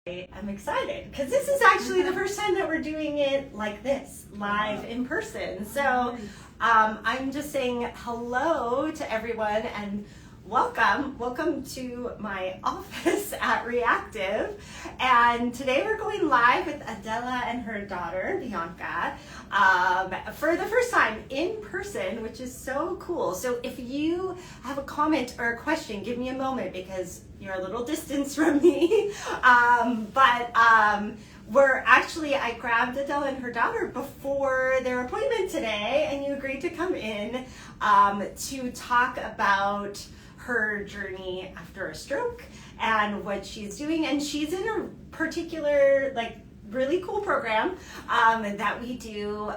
I'm excited because this is actually the first time that we're doing it like this, live in person. So I'm just saying hello to everyone and welcome to my office at Reactive. And today we're going live with Adela and her daughter, Bianca, for the first time in person, which is so cool. So if you have a comment or a question, give me a moment because you're a little distance from me. I grabbed Adela and her daughter before their appointment today, and you agreed to come in to talk about her journey after a stroke and what she's doing. And she's in a particular, really cool program that we do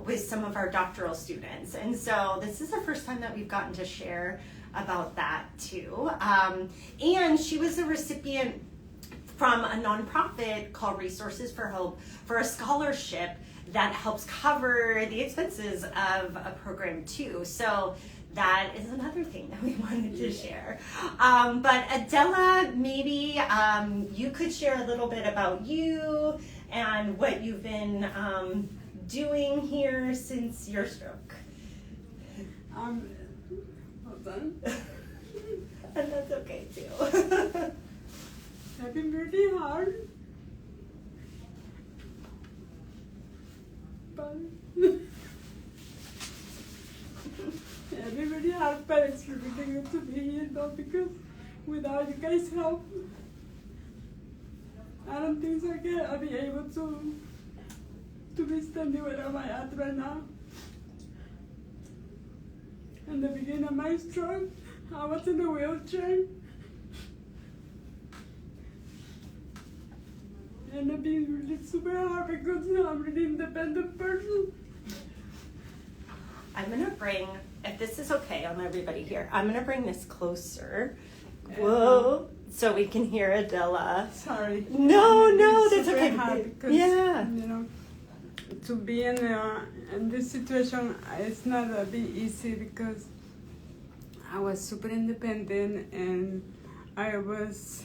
with some of our doctoral students. And so this is the first time that we've gotten to share about that too. And she was a recipient from a nonprofit called Resources for Hope for a scholarship that helps cover the expenses of a program too. So that is another thing that we wanted to share. But Adela, maybe you could share a little bit about you and what you've been doing here since your stroke. Hold on. And that's okay too. I've been really hard. But I've been really hard, but it's really good to be here though, because without you guys' help, I don't think so I'll be able to be standing where I'm at right now. In the beginning of my stroke, I was in a wheelchair. And I've been really super hard because I'm a really independent person. I'm gonna bring, if this is okay on everybody here, I'm gonna bring this closer. Whoa, so we can hear Adela. Sorry. No, that's super okay. hard because, to be in this situation, it's not a bit easy because I was super independent and I was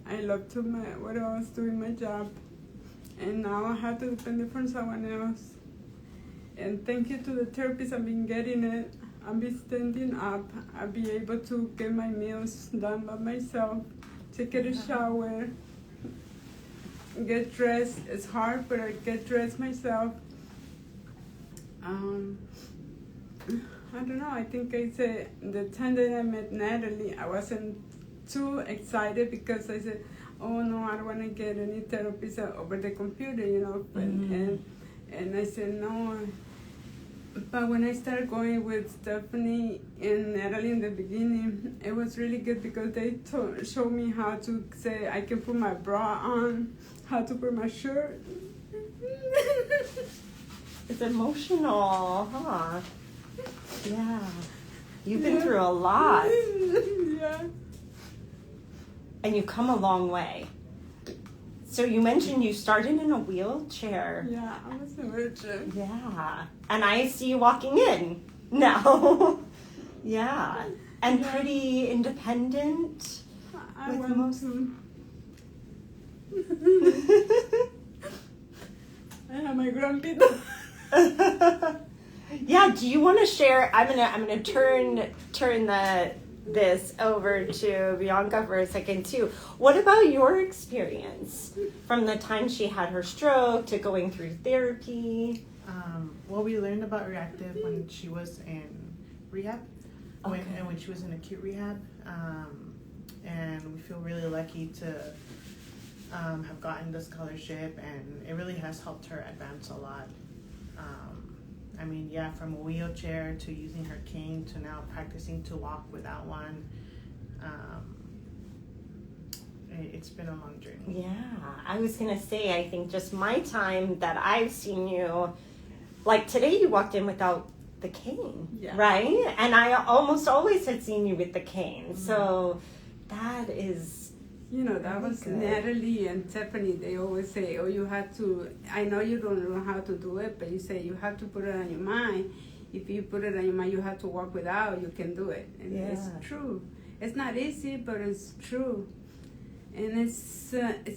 I loved what I was doing my job, and now I have to depend on someone else. And thank you to the therapist, I've been getting it. I'll be standing up. I'll be able to get my meals done by myself, take a shower, get dressed. It's hard, but I get dressed myself. I don't know, I think I said the time that I met Natalie, I wasn't too excited because I said, oh no, I don't want to get any therapist over the computer, Mm-hmm. And I said no. But when I started going with Stephanie and Natalie in the beginning, it was really good because they showed me how to say I can put my bra on, how to put my shirt. It's emotional, huh? Yeah. You've been through a lot. Yeah. And you've come a long way. So you mentioned you started in a wheelchair. Yeah, I was in a wheelchair. Yeah. And I see you walking in now. Yeah. And pretty independent. I want to. I have my grumpy dog. Yeah, do you want to share? I'm gonna turn this over to Bianca for a second too. What about your experience from the time she had her stroke to going through therapy? Well, we learned about Reactive when she was in rehab, when she was in acute rehab, and we feel really lucky to have gotten the scholarship, and it really has helped her advance a lot. From a wheelchair to using her cane to now practicing to walk without one. It's been a long journey. Yeah, I was gonna say, I think just my time that I've seen you, like today you walked in without the cane, right? And I almost always had seen you with the cane. Mm-hmm. So that is... that was good. Natalie and Stephanie, they always say, oh, you have to, I know you don't know how to do it, but you say you have to put it on your mind. If you put it on your mind, you have to walk without, you can do it. And it's true. It's not easy, but it's true. And it's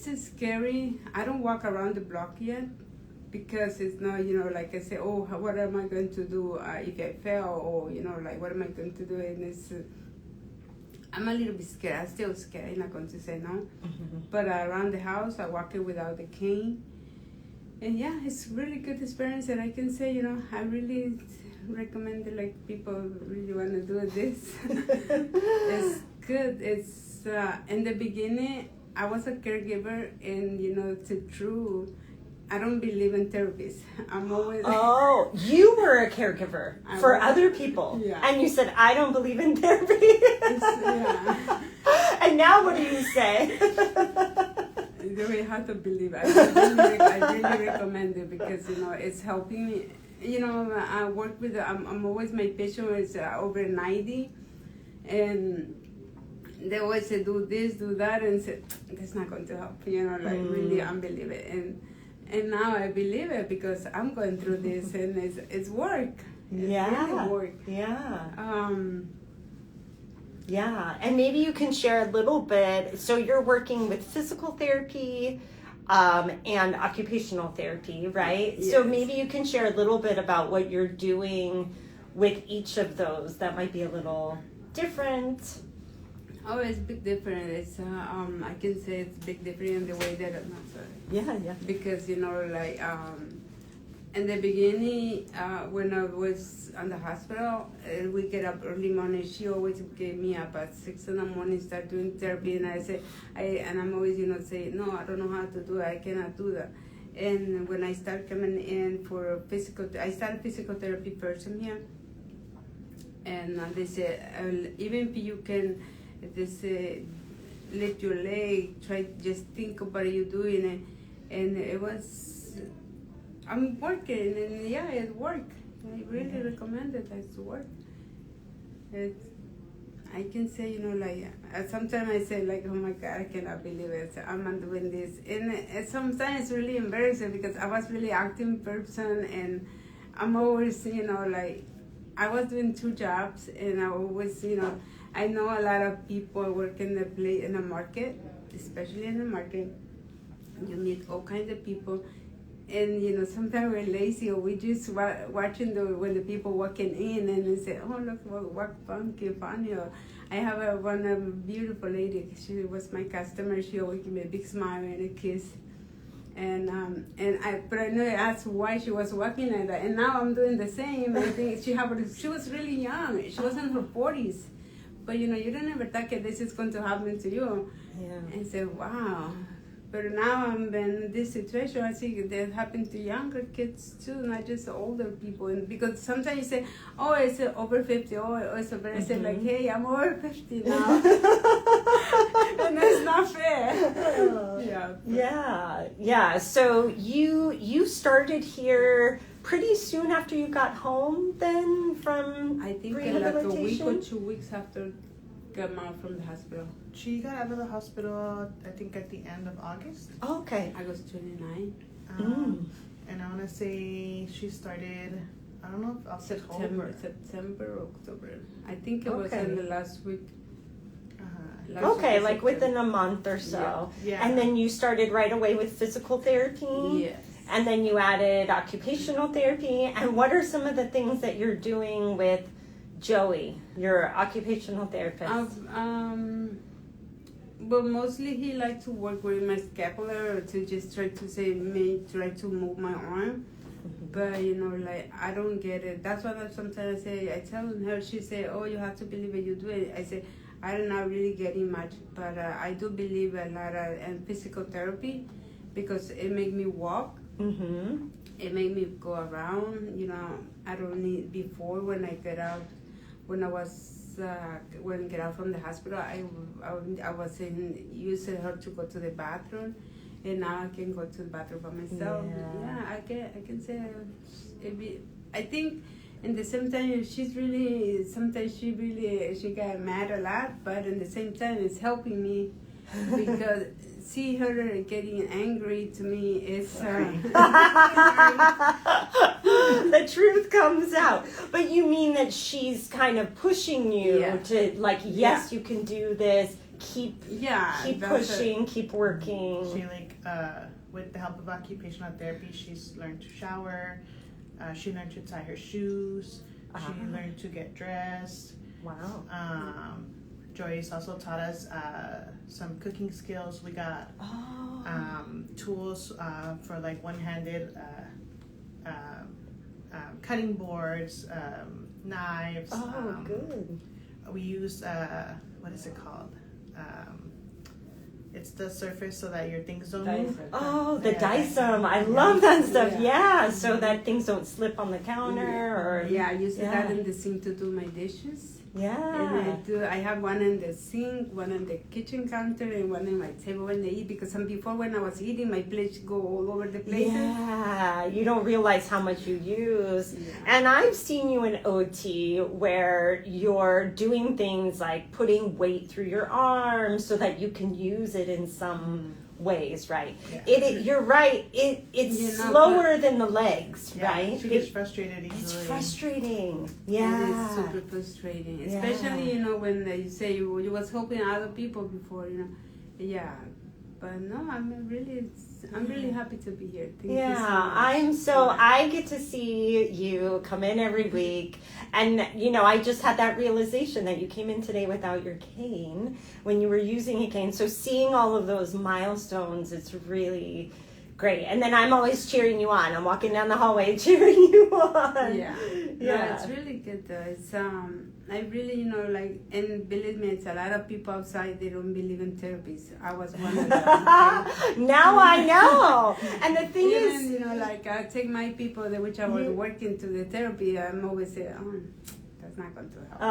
just scary. I don't walk around the block yet because it's not, like I say, oh, what am I going to do if I fail, or, like what am I going to do? And it's, I'm a little bit scared. I'm still scared. I'm not going to say no. Mm-hmm. But around the house, I walk it without the cane. And yeah, it's really good experience. And I can say, I really recommend it, like people really want to do this. It's good. It's in the beginning, I was a caregiver, and it's true. I don't believe in therapists. I'm always. Oh, you were a caregiver for other people. Yeah. And you said, I don't believe in therapy. Yeah. And now what do you say? You really have to believe. I really recommend it because, it's helping me. I work with, I'm always, my patient is over 90. And they always say, do this, do that. And say, that's not going to help. Really unbelieve it. And now I believe it because I'm going through this, and it's work. It's really work. Yeah. Yeah. And maybe you can share a little bit. So you're working with physical therapy and occupational therapy, right? Yes. So maybe you can share a little bit about what you're doing with each of those. That might be a little different. Oh, it's big different. It's I can say it's big different in the way that I'm not sorry. Yeah. Because in the beginning, when I was in the hospital, we get up early morning. She always gave me up at 6 in the morning, start doing therapy, and I say, I'm always say, no, I don't know how to do it. I cannot do that. And when I start coming in for I started physical therapy person here, and they said, even if you can. They say, lift your leg, try just think about you doing it. And it was, I'm working, and yeah, it worked. I really recommend it to work. I can say, sometimes I say, like, oh my God, I cannot believe it. I'm not doing this. And sometimes it's really embarrassing because I was really active person, and I'm always, I was doing 2 jobs, and I always, I know a lot of people work in the market, especially in the market. You meet all kinds of people, and sometimes we're lazy, or we just watching when the people walking in, and they say, "Oh, look, what funny!" Or I have one beautiful lady. She was my customer. She always give me a big smile and a kiss. But I know I asked why she was walking like that, and now I'm doing the same. I think she was really young. She was in her 40s. But you don't ever think that this is going to happen to you. Yeah. And say, wow. But now I'm in this situation. I see that happen to younger kids too, not just older people. And because sometimes you say, oh, it's over 50. Oh, it's over. I say like, hey, I'm over 50 now. And that's not fair. Yeah. So you started here pretty soon after you got home then from I think rehabilitation? like a week or 2 weeks after come out from the hospital. She got out of the hospital, I think, at the end of August. Oh, okay. August 29. And I want to say she started, I don't know if September or October. I think it was in the last week. Okay, like within a month or so. Yeah. And then you started right away with physical therapy? Yes. And then you added occupational therapy. And what are some of the things that you're doing with Joey, your occupational therapist? But mostly he likes to work with my scapular to just try to move my arm. But I don't get it. That's why sometimes I tell her, she say, oh, you have to believe it, you do it. I say, I'm not really getting much, but I do believe a lot in physical therapy because it make me walk. Mm-hmm. It made me go around. I don't need before when I get out. When I get out from the hospital, I was using her to go to the bathroom, and now I can go to the bathroom by myself. Yeah, I can say I think. And the same time, sometimes she got mad a lot, but at the same time, it's helping me because see her getting angry to me is the truth comes out. But you mean that she's kind of pushing you to like, yes, you can do this. keep that's pushing, keep working. She with the help of occupational therapy, she's learned to shower. She learned to tie her shoes. She learned to get dressed. Wow. Joyce also taught us some cooking skills. We got tools for like one-handed cutting boards, knives. Oh, good. We used what is it called? It's the surface so that your things don't move. Oh, the Dysum. I love that stuff. Yeah, so that things don't slip on the counter or. Yeah, I used that in the sink to do my dishes. Yeah. And I have one in the sink, one on the kitchen counter, and one in my table when they eat. Because before when I was eating, my plates go all over the place. Yeah, you don't realize how much you use. Yeah. And I've seen you in OT where you're doing things like putting weight through your arms so that you can use it in some ways, right? Yeah. You're right. It's slower than the legs, right? She gets frustrated easily. It's frustrating. Yeah. It's super frustrating, especially when you say you was helping other people before, Yeah, but no, I'm really happy to be here. Thank you so much. I get to see you come in every week, and I just had that realization that you came in today without your cane when you were using a cane. So seeing all of those milestones, it's really great. And then I'm always cheering you on. I'm walking down the hallway cheering you on. Yeah. No, it's really good though. It's I really, and believe me, it's a lot of people outside, they don't believe in therapies. I was one of them. Now I know. And the thing is, I take my people which I was working to the therapy, I'm always saying, that's not going to help.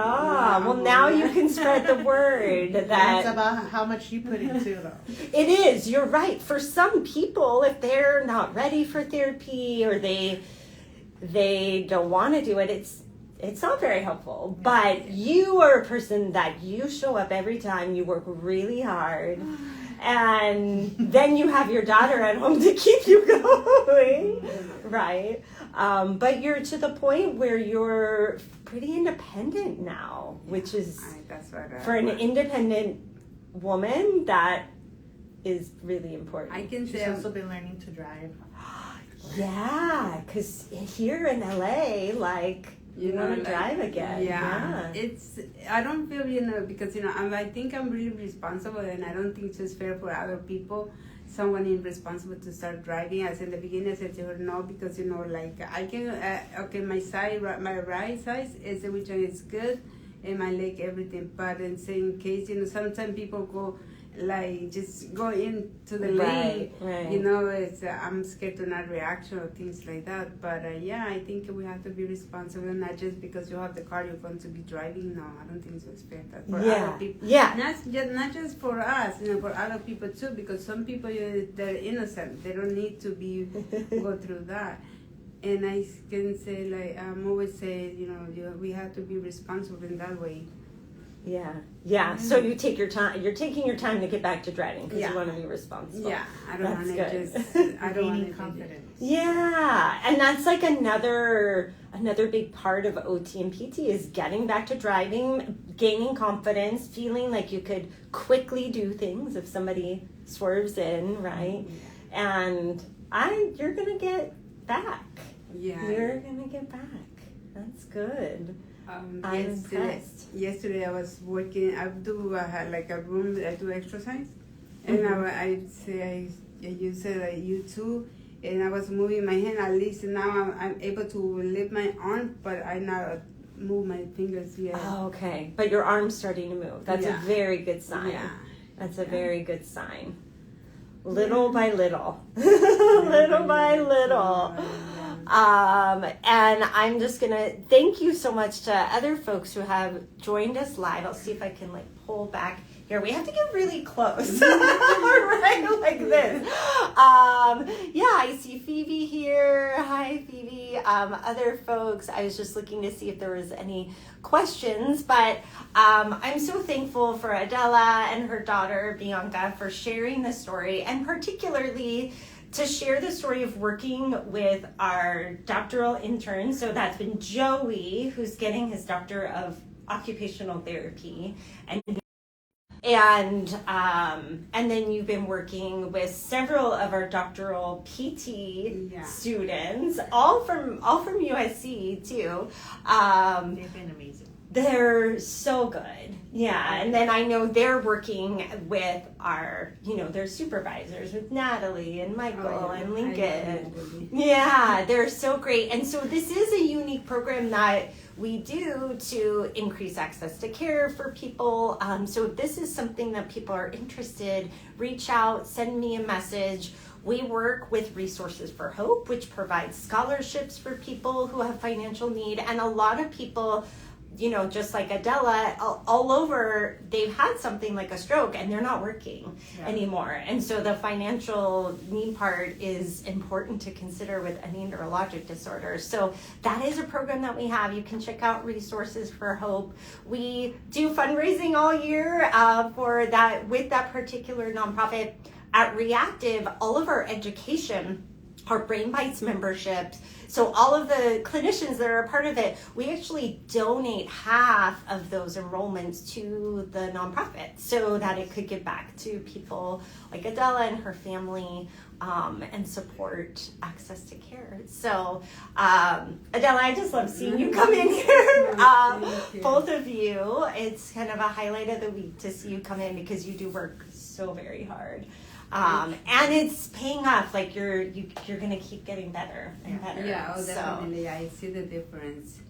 Well, now you can spread the word that it's about how much you put into though. It is. You're right. For some people, if they're not ready for therapy or they don't want to do it, it's not very helpful. But you are a person that you show up every time. You work really hard. And then you have your daughter at home to keep you going, right? But you're to the point where you're pretty independent now, which is, for an independent woman, that is really important. I can say she's also been learning to drive. Yeah, because here in LA, you want to drive again. Yeah. I don't feel, because, I think I'm really responsible, and I don't think it's just fair for other people, someone irresponsible to start driving. As in the beginning, I said to her, no, because, I can, my right side is which one is good, and my leg, everything. But in same case, sometimes people go, just go into the lane, right. It's I'm scared to not reaction or things like that. But I think we have to be responsible, not just because you have the car you're going to be driving. No, I don't think it's fair that for other people. Yeah. Not just for us, for other people too, because some people they're innocent. They don't need to go through that. And I can say I'm always saying, we have to be responsible in that way. Yeah. So you take your time. You're taking your time to get back to driving because you want to be responsible. Yeah, I don't want to I don't want confidence. Yeah, and that's another big part of OT and PT is getting back to driving, gaining confidence, feeling like you could quickly do things if somebody swerves in, right? And you're gonna get back. Yeah, you're gonna get back. That's good. I'm impressed. Yesterday I was working. I do a room. I do exercise, and I use YouTube, and I was moving my hand. At least now I'm able to lift my arm, but I not move my fingers yet. Oh, okay. But your arm's starting to move. That's a very good sign. Yeah. That's a very good sign. Little by little, little by little. And I'm just gonna thank you so much to other folks who have joined us live. I'll see if I can pull back here. We have to get really close, right, like this. I see Phoebe here. Hi, Phoebe. Other folks. I was just looking to see if there was any questions, but I'm so thankful for Adela and her daughter Bianca for sharing the story, and particularly to share the story of working with our doctoral intern. So that's been Joey, who's getting his Doctor of Occupational Therapy. And then you've been working with several of our doctoral PT students, all from USC too. They've been amazing. They're so good. Yeah. And then I know they're working with our, their supervisors, with Natalie and Michael and Lincoln. Yeah, they're so great. And so this is a unique program that we do to increase access to care for people. So if this is something that people are interested, reach out, send me a message. We work with Resources for Hope, which provides scholarships for people who have financial need. And a lot of people, just like Adela, all over, they've had something like a stroke and they're not working anymore. And so the financial need part is important to consider with any neurologic disorder. So that is a program that we have. You can check out Resources for Hope. We do fundraising all year for that with that particular nonprofit. At Reactive, all of our education, our Brain Bytes memberships, so all of the clinicians that are a part of it, we actually donate half of those enrollments to the nonprofit so that it could give back to people like Adela and her family and support access to care. So Adela, I just love seeing you come in here, both of you. It's kind of a highlight of the week to see you come in because you do work so very hard. And it's paying off. Like you're gonna keep getting better and better. Yeah, definitely. So. I see the difference.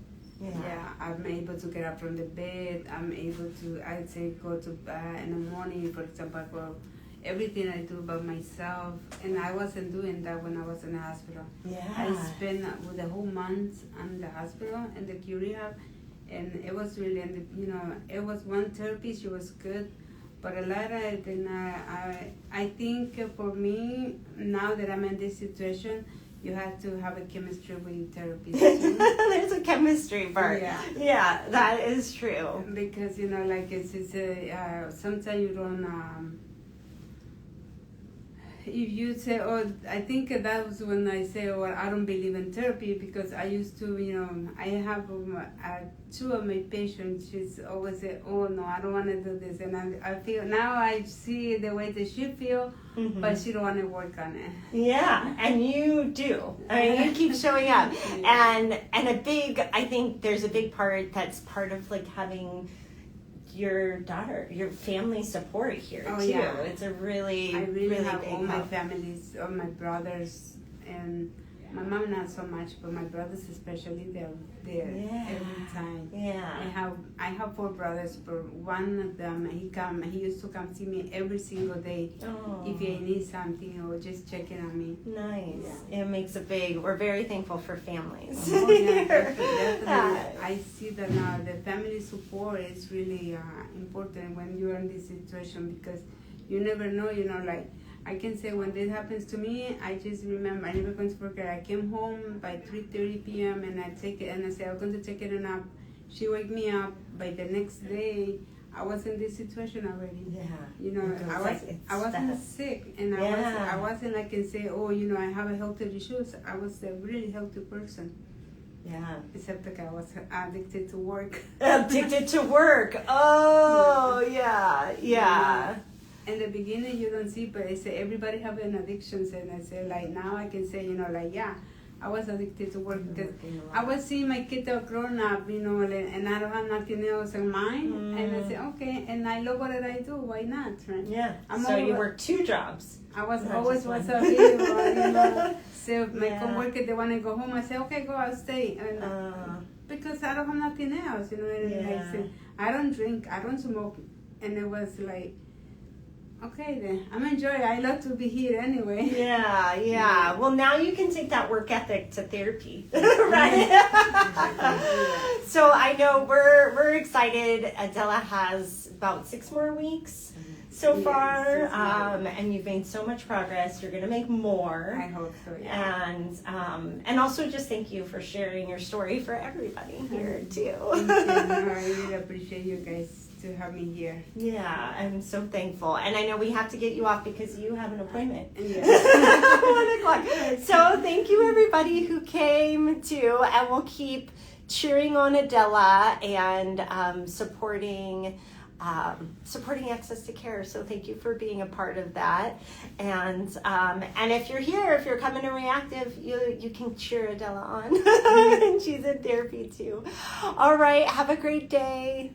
Yeah, I'm able to get up from the bed. I'm able to, I'd say, go to bed in the morning, for example, for everything I do by myself. And I wasn't doing that when I was in the hospital. Yeah. I spent the whole month in the hospital in the rehab, and it was really, it was one therapy. She was good. But a lot of then I think for me, now that I'm in this situation, you have to have a chemistry with therapy. There's a chemistry part. Yeah, that is true. Because, like sometimes you don't, if you say, I think that was when I say, I don't believe in therapy, because I used to, I have two of my patients, she's always say, no, I don't want to do this. And I feel, now I see the way that she feel, but she don't want to work on it. Yeah, and you do. I mean, you keep showing up. And I think there's a big part that's part of like having your daughter, your family support here too. Yeah. It's a really, I really have big all help. my families, all my brothers, and my mom not so much, but my brothers especially, they're there every time. Yeah. I have 4 brothers, but one of them he used to come see me every single day if I need something or just checking on me. Nice. Yeah. It makes we're very thankful for families. Definitely. I see that now the family support is really important when you're in this situation, because you never know, like I can say when this happens to me, I just remember, I never going to forget, I came home by 3:30 p.m. and I take it, and I said, I'm going to take it a nap. She wake me up. By the next day, I was in this situation already. Yeah. I wasn't sick, and I wasn't like and say, I have a health issues. I was a really healthy person. Yeah. Except that I was addicted to work. Addicted to work. Oh, yeah. In the beginning, you don't see, but I say everybody have an addictions, and I say like now I can say I was addicted to work because I was seeing my kids are grown up, and I don't have nothing else in mind, and I say okay, and I love what I do. Why not? Right? Yeah. So you work 2 jobs. I was always available. So my coworker, they want to go home. I say okay, go. I'll stay. And, because I don't have nothing else, I don't drink. I don't smoke, and it was like. Okay then, I'm enjoying it. I love to be here anyway. Yeah. Well, now you can take that work ethic to therapy, right? So I know we're excited. Adela has about 6 more weeks so far, and you've made so much progress. You're gonna make more. I hope so. Yeah. And also just thank you for sharing your story for everybody here too. Thank you. I really appreciate you guys to have me here. Yeah, I'm so thankful. And I know we have to get you off because you have an appointment. Yeah. 1 o'clock. So thank you everybody who came too, and we'll keep cheering on Adela and supporting supporting access to care. So thank you for being a part of that. And if you're here, if you're coming to Reactive, you can cheer Adela on. And she's in therapy too. All right, have a great day.